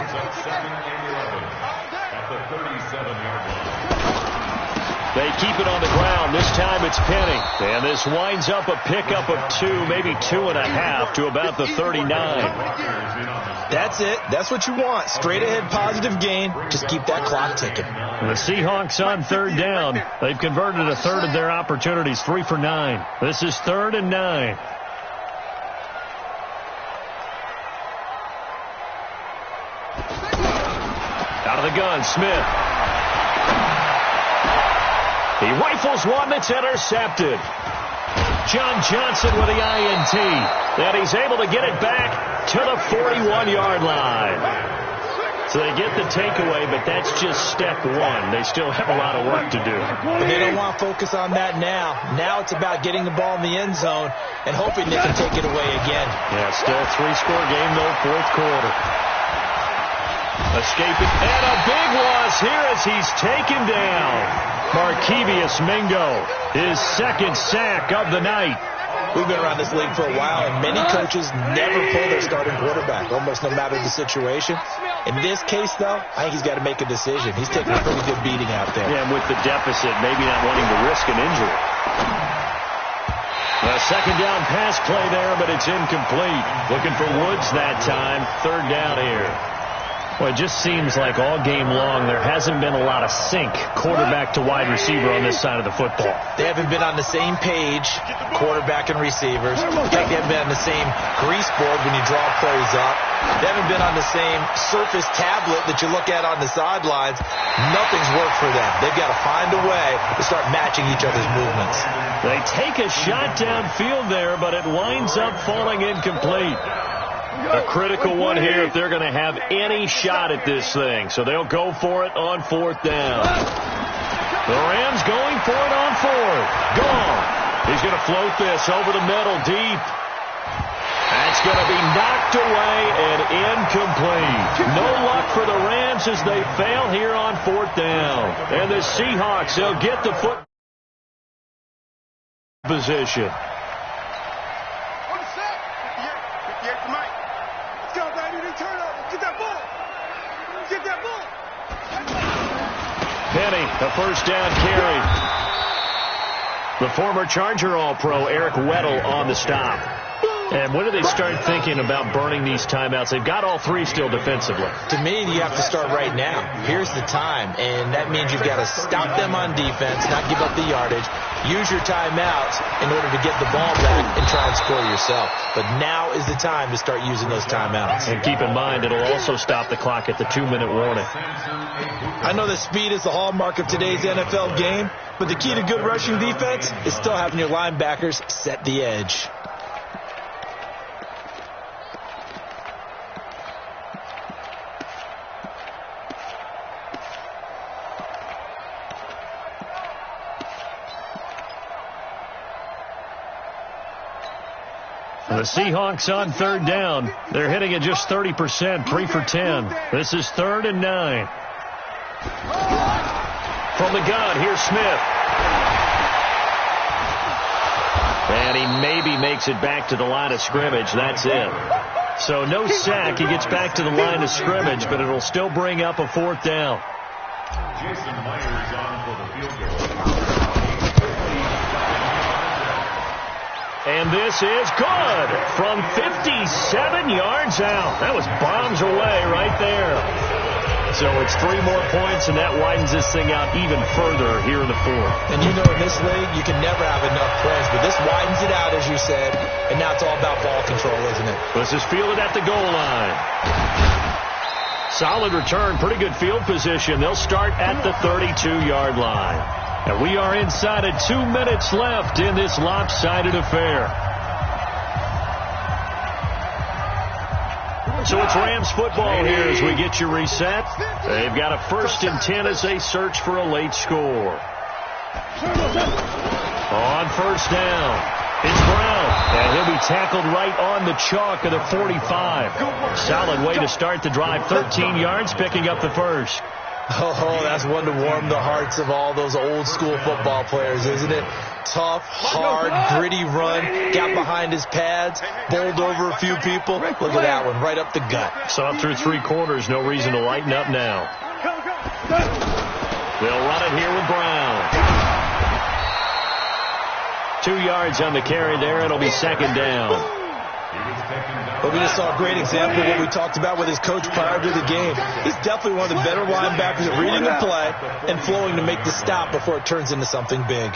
They keep it on the ground. This time it's Penny. And this winds up a pickup of 2, maybe 2.5 to about the 39. That's it. That's what you want. Straight ahead positive gain. Just keep that clock ticking. The Seahawks on 3rd down. They've converted a third of their opportunities, 3 for 9. This is 3rd and 9. Out of the gun, Smith. He rifles one that's intercepted. John Johnson with the INT. And he's able to get it back to the 41-yard line. So they get the takeaway, but that's just step one. They still have a lot of work to do. But they don't want to focus on that now. Now it's about getting the ball in the end zone and hoping they can take it away again. Yeah, still a 3-score game, though, fourth quarter. Escaping, and a big loss here as he's taken down. Markevius Mingo, his second sack of the night. We've been around this league for a while, and many coaches never pull their starting quarterback, almost no matter the situation. In this case, though, I think he's got to make a decision. He's taking a pretty good beating out there. Yeah, and with the deficit, maybe not wanting to risk an injury. A second down pass play there, but it's incomplete. Looking for Woods that time. Third down here. Well, it just seems like all game long there hasn't been a lot of sync quarterback to wide receiver on this side of the football. They haven't been on the same page, quarterback and receivers. In fact, they haven't been on the same grease board when you draw plays up. They haven't been on the same surface tablet that you look at on the sidelines. Nothing's worked for them. They've got to find a way to start matching each other's movements. They take a shot downfield there, but it winds up falling incomplete. A critical one here if they're going to have any shot at this thing. So they'll go for it on fourth down. The Rams going for it on fourth. Gone. He's going to float this over the middle deep. That's going to be knocked away and incomplete. No luck for the Rams as they fail here on fourth down. And the Seahawks, they'll get the foot position. Penny, a first down carry. The former Charger All-Pro, Eric Weddle, on the stop. And when do they start thinking about burning these timeouts? They've got all three still defensively. To me, you have to start right now. Here's the time, and that means you've got to stop them on defense, not give up the yardage, use your timeouts in order to get the ball back and try and score yourself. But now is the time to start using those timeouts. And keep in mind, it'll also stop the clock at the 2-minute warning. I know that speed is the hallmark of today's NFL game, but the key to good rushing defense is still having your linebackers set the edge. The Seahawks on third down. They're hitting at just 30%, 3 for 10. This is 3rd and 9. From the gun, here's Smith. And he maybe makes it back to the line of scrimmage. That's it. So no sack. He gets back to the line of scrimmage, but it'll still bring up a fourth down. Jason Myers on for the field goal. And this is good from 57 yards out. That was bombs away right there. So it's 3 more points, and that widens this thing out even further here in the fourth. And you know, in this league, you can never have enough points, but this widens it out, as you said, and now it's all about ball control, isn't it? This is fielded at the goal line. Solid return, pretty good field position. They'll start at the 32-yard line. And we are inside of 2 minutes left in this lopsided affair. So it's Rams football here as we get you reset. They've got a 1st and 10 as they search for a late score. On first down, it's Brown. And he'll be tackled right on the chalk of the 45. Solid way to start the drive. 13 yards, picking up the first. Oh, that's one to warm the hearts of all those old school football players, isn't it? Tough, hard, gritty run, got behind his pads, bowled over a few people. Look at that one, right up the gut. Saw it through 3 quarters, no reason to lighten up now. They'll run it here with Brown. 2 yards on the carry there, it'll be 2nd down. But we just saw a great example of what we talked about with his coach prior to the game. He's definitely one of the better linebackers at reading the play and flowing to make the stop before it turns into something big.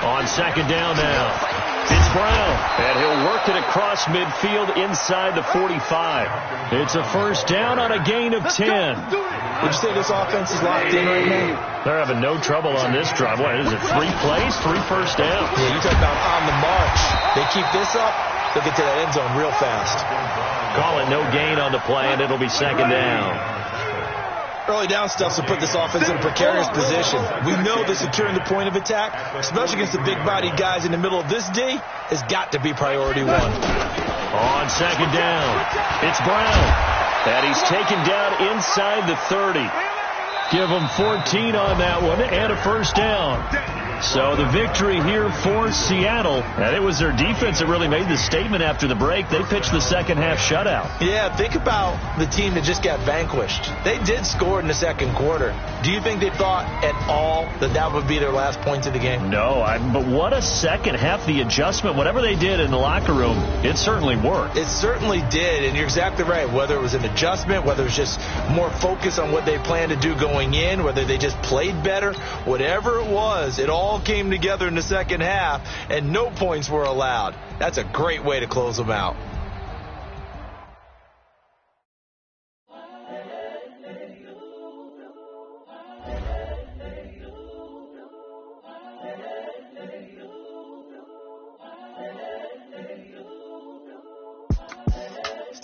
On 2nd down now, it's Brown, and he'll work it across midfield inside the 45. It's a 1st down on a gain of 10. Would you say this offense is locked in right now? They're having no trouble on this drive. What is it, 3 plays, 3 first downs? Yeah, you talk about on the march. They keep this up, They'll get to that end zone real fast. Call it no gain on the play, and it'll be second down. Early down stuff to put this offense in a precarious position. We know that securing the point of attack, especially against the big-bodied guys in the middle of this D, has got to be priority one. On second down, it's Brown. And he's taken down inside the 30. Give him 14 on that one and a first down. So the victory here for Seattle. And it was their defense that really made the statement after the break. They pitched the second half shutout. Yeah, think about the team that just got vanquished. They did score in the second quarter. Do you think they thought at all that that would be their last points of the game? No, but what a second half. The adjustment, whatever they did in the locker room, it certainly worked. It certainly did, and you're exactly right. Whether it was an adjustment, whether it was just more focus on what they planned to do going in, whether they just played better, whatever it was, it all came together in the second half, and no points were allowed. That's a great way to close them out.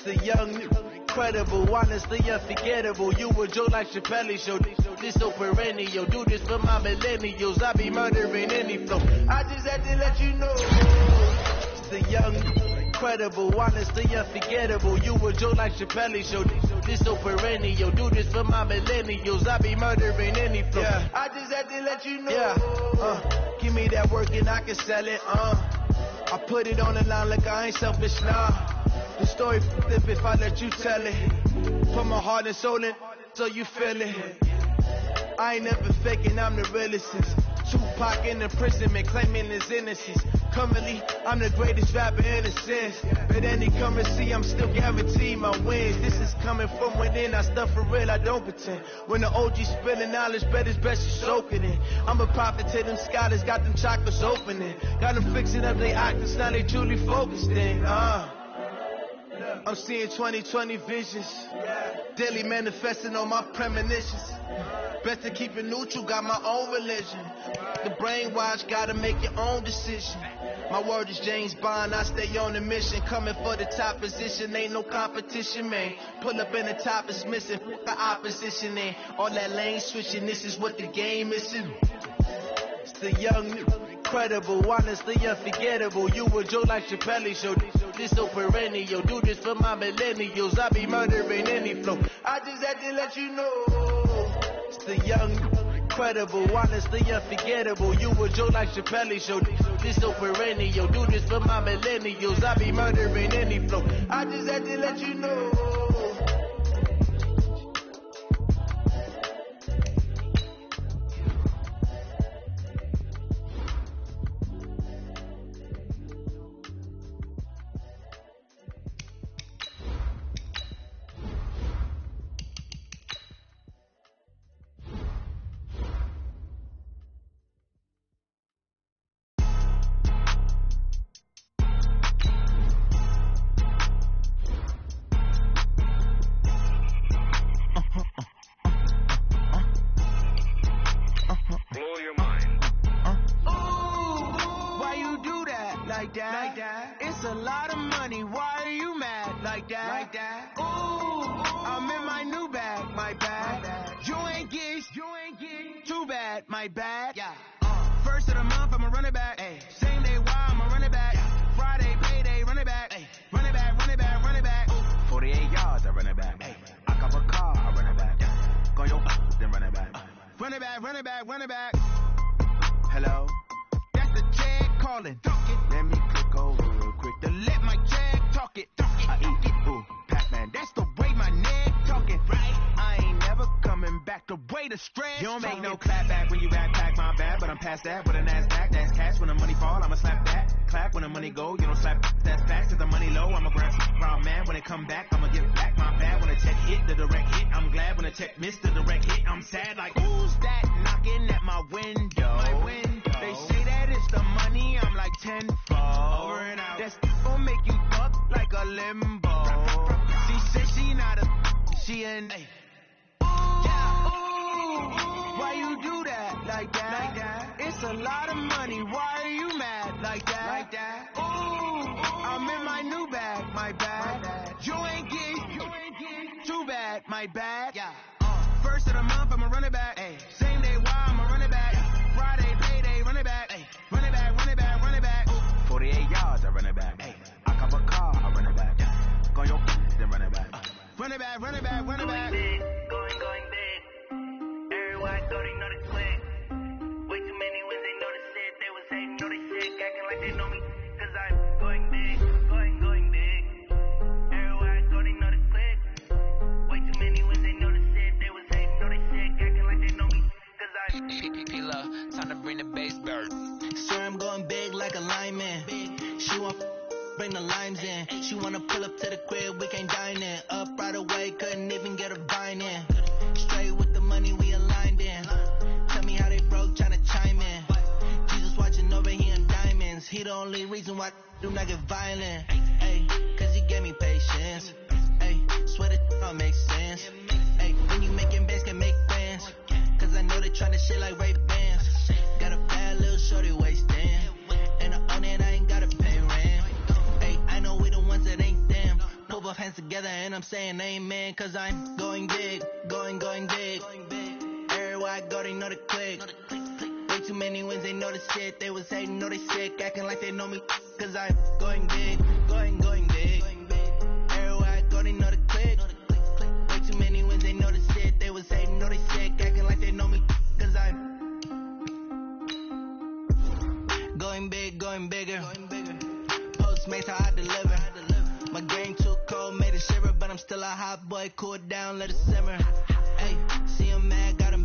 The young, incredible, honestly unforgettable. You were Joe like Chappelle show. This so perennial. Do this for my millennials. I be murdering any flow. I just had to let you know. It's the young, incredible, honestly unforgettable. You were Joe like Chappelle show. This so perennial. Do this for my millennials. I be murdering any flow. Yeah. I just had to let you know. Yeah. Give me that work and I can sell it. I put it on the line like I ain't selfish now. The story flip if I let you tell it. Put my heart and soul in so you feel it. I ain't never faking, I'm the realest. Tupac in imprisonment, claiming his innocence. Currently, I'm the greatest rapper in a sense. But any currency, I'm still guaranteed my wins. This is coming from within, I stuff for real, I don't pretend. When the OG spilling knowledge, bet it's best you soak it in. I'm a prophet to them scholars, got them chakras opening. Got them fixing up their octaves, now they truly focused in. I'm seeing 2020 visions. Daily manifesting on my premonitions. Best to keep it neutral, got my own religion. The brainwash, gotta make your own decision. My word is James Bond, I stay on the mission. Coming for the top position, ain't no competition, man. Pull up in the top is missing, the opposition in. All that lane switching, this is what the game is. It's the young, incredible, honestly unforgettable. You were Joe like Chappelle show. This so perennial. Do this for my millennials. I be murdering any flow. I just had to let you know. It's the young, incredible, honestly unforgettable. You were Joe like Chappelle show. This so perennial. Do this for my millennials. I be murdering any flow. I just had to let you know. It's a lot of money. Why are you mad like that? Ooh, I'm in my new bag, my bad. You ain't get too bad, my bad. Yeah. First of the month, I'ma run it back. Ay. Same day, why I'ma run it back. Ay. Friday, payday, run it back. Ay. Run it back, run it back, run it back. Ooh. 48 yards, I run it back. Ay. I cop a car, I run it back. Yeah. Go yo, then run it back. Run it back, run it back, run it back. Hello? That's the Jag calling. Let me click over real quick to let my Jag talk it. I eat it, ooh, Pac-Man. That's the way my neck talking. Right? I ain't never coming back. The way the stress. You don't make no clap back when you backpack my bad, but I'm past that with a NASDAQ. That's cash when the money fall. I'ma slap that. Clap when the money go. You don't slap. That's facts. If the money low, I'ma grab round man. When it come back, I'ma give back my bad. When the check hit, the direct hit. I'm glad when the check missed the direct hit. I'm sad like who's that knocking at my window? My window. They say that it's the money. I'm like tenfold. Over and out. That's gon' make you fuck like a limbo. She said she not a. She an. Ooh, why you do that like that? It's a lot of money. Why are you mad like that? Ooh, I'm in my new bag, my bad. You ain't geek, too bad, my bad. First of the month, I'ma run it back. Same day, why I'ma run it back. Friday, payday, run it back. Run it back, run it back, run it back. 48 yards, I run it back. I cop a car, I run it back. Go your then run it back. Run it back, run it back, run it back. Going big. Everywhere I go, they know the click. Way too many when they know the shit. They was hating, know they sick, acting like they know me. Cause I'm going big, going big. Everywhere I go, they know the click. Way too many when they know the shit. They was hating, know they sick, acting like they know me. Cause I'm P-Love, time to bring the bass bird. Sir, I'm going big like a lineman. She want bring the limes in. She wanna pull up to the crib, we can't dine in. Up right away, couldn't even get a vine in. Straight with the money we aligned in. Tell me how they broke, tryna chime in. Jesus watching over here in diamonds. He the only reason why I do not get violent. Ay, cause he gave me patience. Ay, swear that don't make sense. Ay, when you making bands can make friends. Cause I know they tryna shit like Ray Bans. Got a bad little shorty wasting. And I own it, I ain't gotta pay rent. Ay, I know we the ones that ain't them. Put both hands together and I'm saying amen. Cause I'm going big, going big. Everywhere I go, they know the click. Way too many wins, they know the shit. They was hating, know they sick, acting like they know me. Cause I'm going big, going big. Everywhere I go, they know the click. Way too many wins, they know the shit. They was hating, know they sick, acting like they know me. Cause I'm going big, going bigger. Postmates how I deliver. My game too cold, made it shiver, but I'm still a hot boy. Cool it down, let it simmer. Hey, see him mad, got him